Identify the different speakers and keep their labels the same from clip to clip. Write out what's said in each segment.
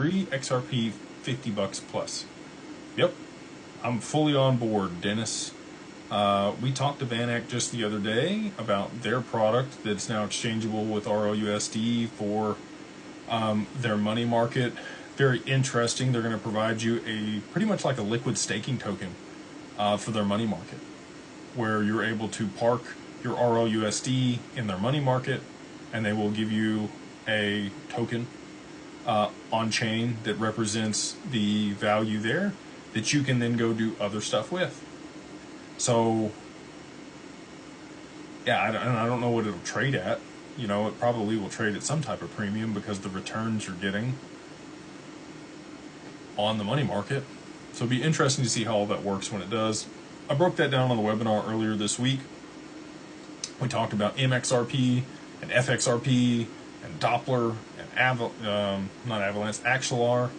Speaker 1: agree, XRP $50 plus. Yep, I'm fully on board, Dennis. We talked to VanEck just the other day about their product that's now exchangeable with ROUSD for their money market. Very interesting. They're going to provide you a pretty much like a liquid staking token for their money market, where you're able to park your ROUSD in their money market, and they will give you a token on chain that represents the value there that you can then go do other stuff with. So yeah, I don't know what it'll trade at. You know, it probably will trade at some type of premium because the returns you're getting on the money market. So it'll be interesting to see how all that works when it does. I broke that down on the webinar earlier this week. We talked about MXRP and FXRP and Doppler and Axelar,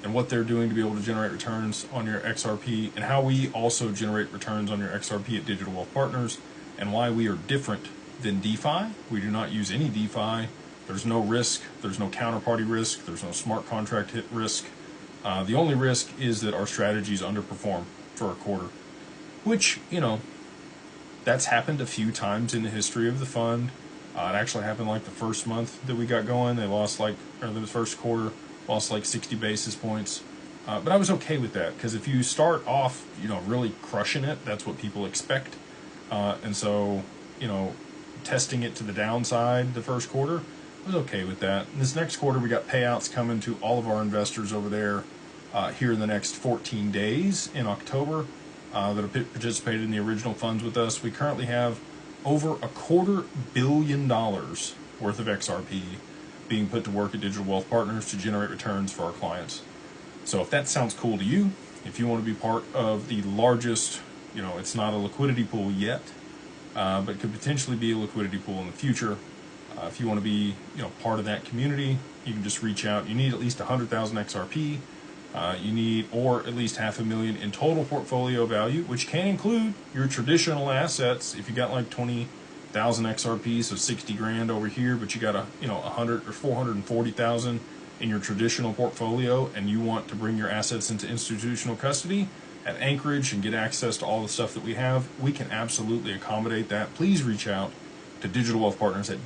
Speaker 1: and what they're doing to be able to generate returns on your XRP, and how we also generate returns on your XRP at Digital Wealth Partners, and why we are different than DeFi. We do not use any DeFi. There's no risk. There's no counterparty risk. There's no smart contract hit risk. The only risk is that our strategies underperform for a quarter, which, you know, that's happened a few times in the history of the fund. It actually happened like the first month that we got going. They lost like, or the first quarter, lost like 60 basis points. But I was okay with that, because if you start off, you know, really crushing it, that's what people expect. And so, you know, testing it to the downside the first quarter, I was okay with that. And this next quarter, we got payouts coming to all of our investors over there here in the next 14 days in October that have participated in the original funds with us. We currently have over $250 million worth of XRP being put to work at Digital Wealth Partners to generate returns for our clients. So if that sounds cool to you, if you want to be part of the largest, you know, it's not a liquidity pool yet, but could potentially be a liquidity pool in the future. If you want to be, you know, part of that community, you can just reach out. You need at least 100,000 XRP. You need, or at least $500,000 in total portfolio value, which can include your traditional assets. If you got like 20,000 XRP, so 60 grand over here, but you got 100 or 440,000 in your traditional portfolio, and you want to bring your assets into institutional custody at Anchorage and get access to all the stuff that we have, we can absolutely accommodate that. Please reach out to Digital Wealth Partners at